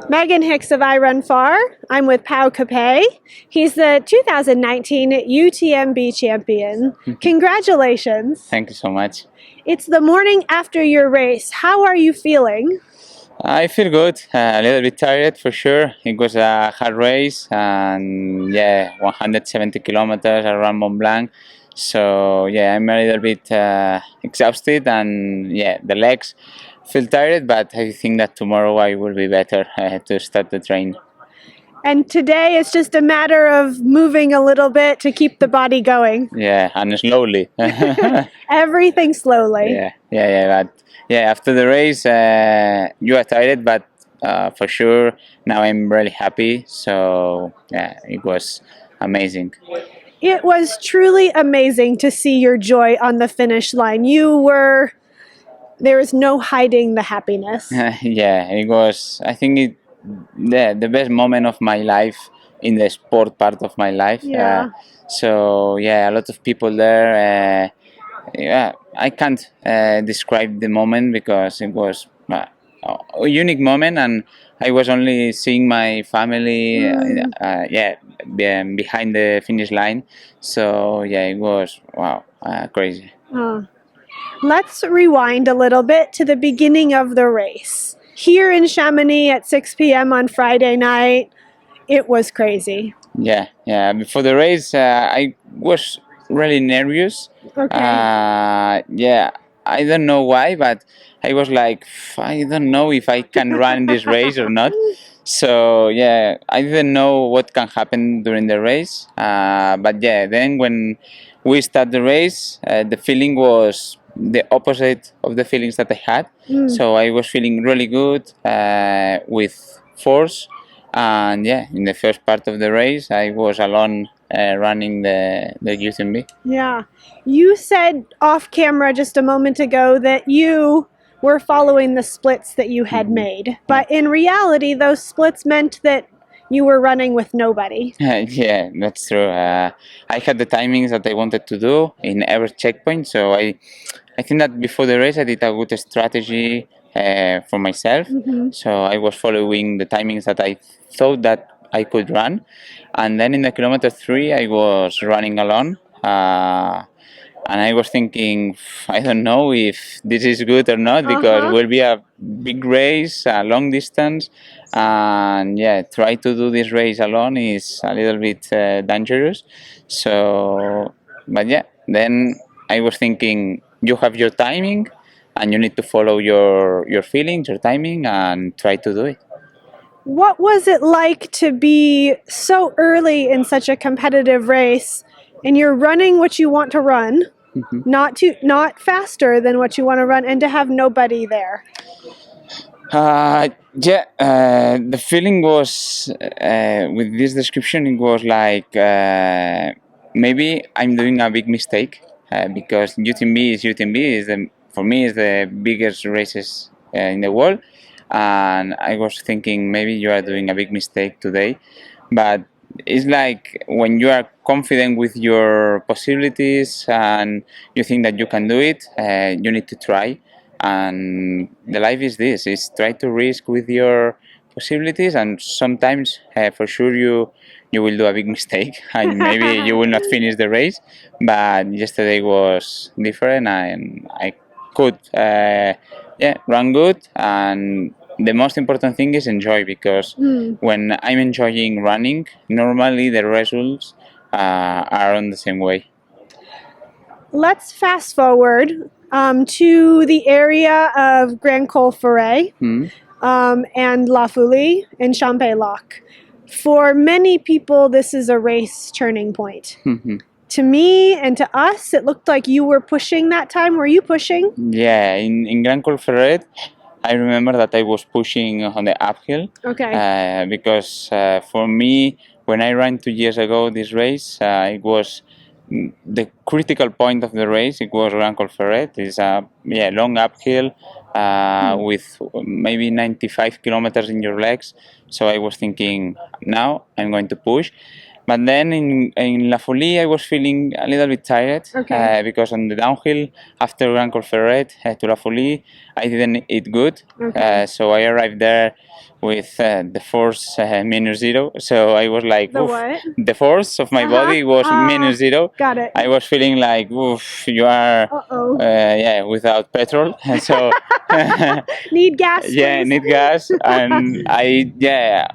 Megan Hicks of I Run Far. I'm with Pau Capell. He's the 2019 UTMB champion. Congratulations. Thank you so much. It's the morning after your race. How are you feeling? I feel good, a little bit tired for sure. It was a hard race and 170 kilometers around Mont Blanc. So I'm a little bit exhausted and the legs feel tired, but I think that tomorrow I will be better to start the train. And today it's just a matter of moving a little bit to keep the body going. Yeah, and slowly. Everything slowly. But after the race, you are tired, but for sure now I'm really happy. So it was amazing. It was truly amazing to see your joy on the finish line. There was no hiding the happiness. It was. I think the best moment of my life in the sport part of my life. Yeah. A lot of people there. I can't describe the moment because it was a unique moment, and I was only seeing my family, behind the finish line. So it was crazy. Let's rewind a little bit to the beginning of the race. Here in Chamonix at 6 p.m. on Friday night, it was crazy. Before the race, I was really nervous. Okay. I don't know why, but I was like, I don't know if I can run this race or not. So I didn't know what can happen during the race. Then when we start the race, the feeling was the opposite of the feelings that I had. So I was feeling really good with force. And in the first part of the race, I was alone running the UTMB. Yeah. You said off camera just a moment ago that you were following the splits that you had made. But in reality, those splits meant that you were running with nobody. Yeah, that's true. I had the timings that I wanted to do in every checkpoint. So I think that before the race, I did a good strategy for myself. So I was following the timings that I thought that I could run. And then in the kilometer 3, I was running alone. And I was thinking, I don't know if this is good or not, because it will be a big race, a long distance. And try to do this race alone is a little bit dangerous. So, then I was thinking, you have your timing and you need to follow your feelings, your timing, and try to do it. What was it like to be so early in such a competitive race and you're running what you want to run, not faster than what you want to run, and to have nobody there? The feeling was, with this description, it was like maybe I'm doing a big mistake because UTMB for me is the biggest races in the world, and I was thinking maybe you are doing a big mistake today, but it's like when you are confident with your possibilities and you think that you can do it, you need to try. And the life is this: is try to risk with your possibilities, and sometimes for sure you will do a big mistake and maybe you will not finish the race. But yesterday was different, and I could run good. And the most important thing is enjoy, because when I'm enjoying running, normally the results are on the same way. Let's fast forward to the area of Grand Col Ferret and La Folie and Champex-Lac. For many people, this is a race turning point. To me and to us, it looked like you were pushing that time. Were you pushing? Yeah, in Grand Col Ferret, I remember that I was pushing on the uphill. Okay. Because for me, when I ran 2 years ago this race, it was the critical point of the race. It was Grand Col Ferret. It's a long uphill with maybe 95 kilometers in your legs. So I was thinking, now I'm going to push. But then in La Folie, I was feeling a little bit tired because on the downhill after Grand Col Ferret to La Folie, I didn't eat good. So I arrived there with the force minus zero. So I was like, The oof, what? the force of my Uh-huh. body was minus zero. Got it. I was feeling like, oof, you are, Uh-oh. yeah, without petrol. So Need gas, yeah, please. need gas, and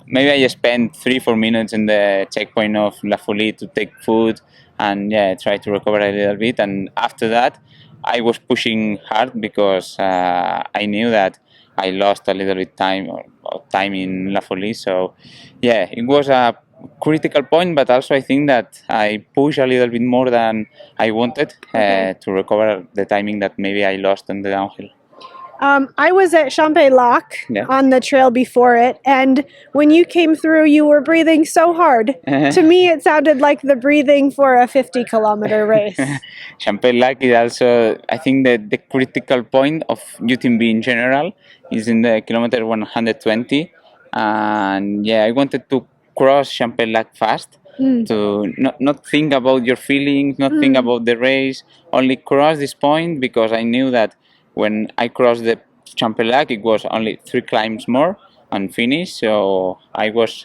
maybe I spent 3-4 minutes in the checkpoint of La Folie to take food, and try to recover a little bit. And after that, I was pushing hard because I knew that I lost a little bit or time in La Folie. So yeah, it was a critical point, but also I think that I pushed a little bit more than I wanted to recover the timing that maybe I lost on the downhill. I was at Champay Lac Yeah. on the trail before it, and when you came through, you were breathing so hard. To me, it sounded like the breathing for a 50-kilometer race. Champagne Lac is also, I think that the critical point of UTMB in general is in the kilometer 120. And I wanted to cross Champagne Lac fast, to not think about your feelings, not think about the race, only cross this point, because I knew that when I crossed the Champagne Lac, it was only 3 climbs more and finish. So I was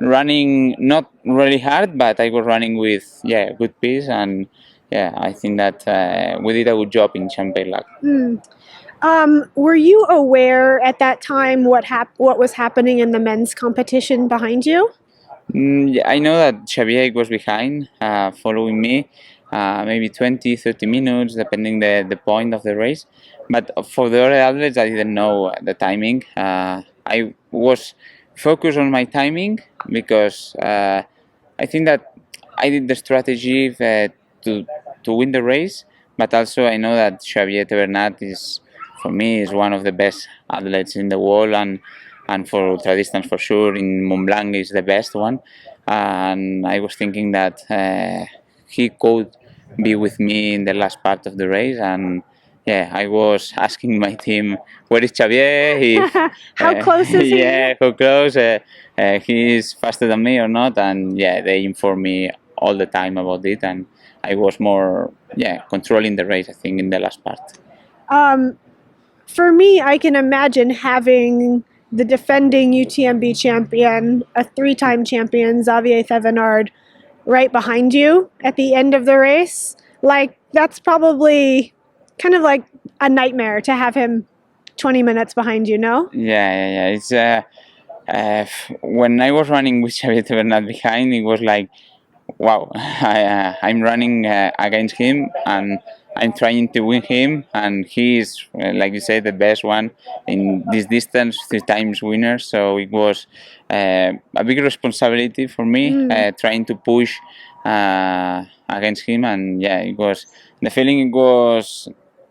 running not really hard, but I was running with good pace, and I think that we did a good job in Champagne Lac. Were you aware at that time what was happening in the men's competition behind you? I know that Xavier was behind, following me, maybe 20-30 minutes, depending the point of the race. But for the other athletes, I didn't know the timing. I was focused on my timing because I think that I did the strategy to win the race, but also I know that Xavier Bernat is, for me, is one of the best athletes in the world, and for ultra distance for sure in Mont Blanc is the best one. And I was thinking that he could be with me in the last part of the race, and I was asking my team, where is Xavier? If, How close is he? Yeah, how close? He is faster than me or not? And they informed me all the time about it, and I was more controlling the race, I think, in the last part. For me, I can imagine having the defending UTMB champion, a 3-time champion, Xavier Thevenard, right behind you at the end of the race. Like, that's probably kind of like a nightmare to have him 20 minutes behind you, no? Yeah. It's when I was running with Xavier Bernat behind, it was like, wow, I'm running against him, and I'm trying to win him, and he is, like you said, the best one in this distance, 3 times winner. So it was a big responsibility for me, trying to push against him, and it was, the feeling it was,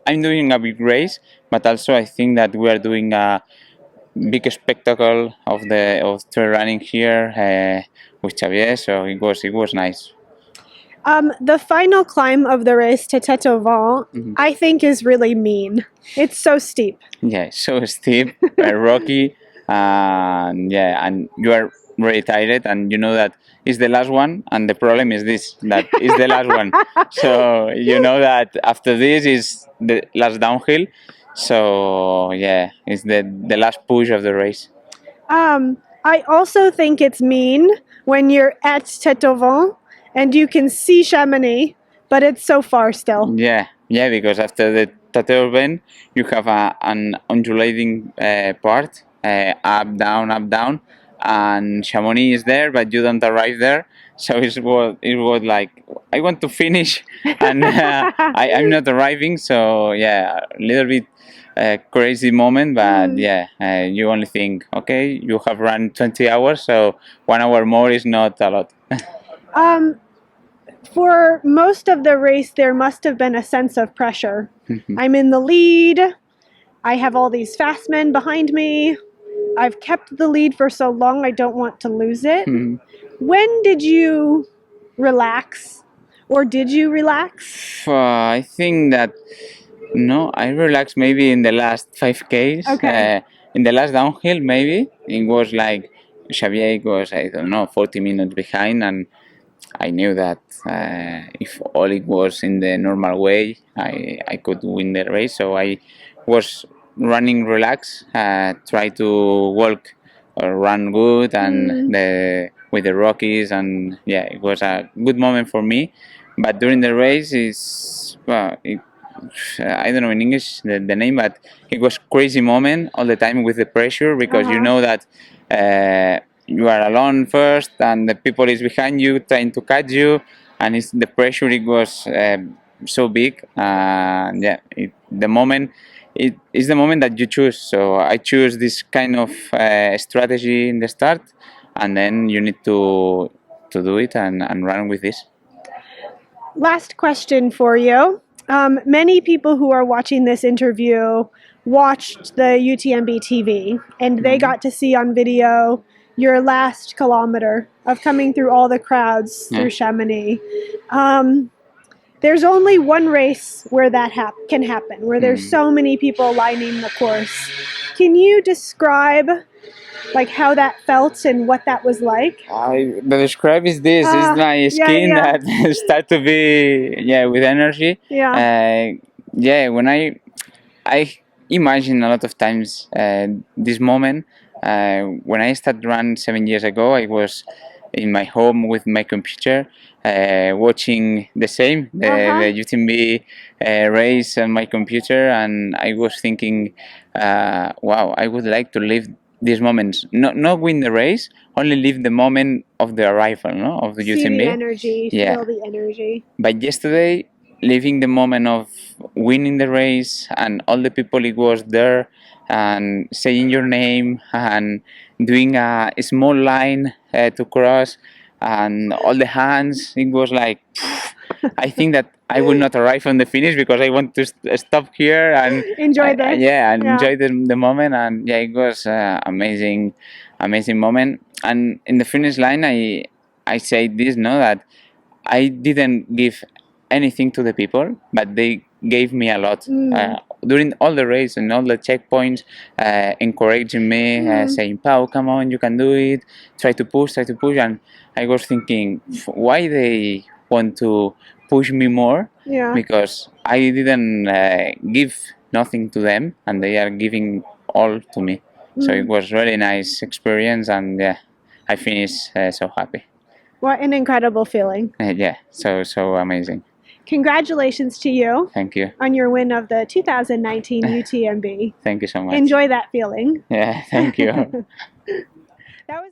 I'm doing a big race, but also I think that we are doing a big spectacle of trail running here with Xavier, so it was nice. The final climb of the race to Tête au Vent, I think, is really mean. It's so steep. Yeah, so steep, rocky, and and you are very tired, and you know that it's the last one, and the problem is this, that is the last one. So you know that after this is the last downhill. So it's the last push of the race. I also think it's mean when you're at Tête au Vent and you can see Chamonix, but it's so far still. Yeah, because after the Tateo bend, you have an undulating part, up, down, and Chamonix is there, but you don't arrive there. So it was like, I want to finish, and I'm not arriving. So a little bit crazy moment, but you only think, okay, you have run 20 hours, so 1 hour more is not a lot. For most of the race, there must have been a sense of pressure. I'm in the lead. I have all these fast men behind me. I've kept the lead for so long, I don't want to lose it. When did you relax? Or did you relax? I think that no, I relaxed maybe in the last 5Ks. Okay. In the last downhill, maybe it was like Xavier was, I don't know, 40 minutes behind, and I knew that if all it was in the normal way, I could win the race. So I was running relaxed, try to walk run good and with the Rockies, and yeah, it was a good moment for me. But during the race, I don't know in English the name, but it was crazy moment all the time with the pressure, because you know that you are alone first, and the people is behind you trying to catch you, and it's the pressure. It was so big. Yeah, the moment. It is the moment that you choose. So I choose this kind of strategy in the start, and then you need to do it and run with this. Last question for you. Many people who are watching this interview watched the UTMB TV, and they got to see on video your last kilometer of coming through all the crowds through Chamonix. There's only one race where that can happen, where there's so many people lining the course. Can you describe like how that felt and what that was like? The describe is this is my skin that start to be with energy. When I imagine a lot of times this moment when I started run 7 years ago. I was in my home with my computer watching the UTMB race on my computer, and I was thinking, wow, I would like to live these moments, not win the race, only live the moment of the arrival, of the UTMB. See the energy, feel the energy. But yesterday, living the moment of winning the race, and all the people it was there, and saying your name, and doing a small line to cross, and all the hands, it was like, I think that I will not arrive on the finish, because I want to stop here and enjoy this. Enjoy the moment. And it was amazing moment. And in the finish line, I say this, that I didn't give anything to the people, but they gave me a lot during all the race and all the checkpoints, encouraging me, saying, "Pau, come on, you can do it. Try to push." And I was thinking, why they want to push me more? Because I didn't give nothing to them, and they are giving all to me. So it was really nice experience, and I finished so happy. What an incredible feeling. So amazing. Congratulations to you. Thank you. On your win of the 2019 UTMB. Thank you so much. Enjoy that feeling. Yeah, thank you. That was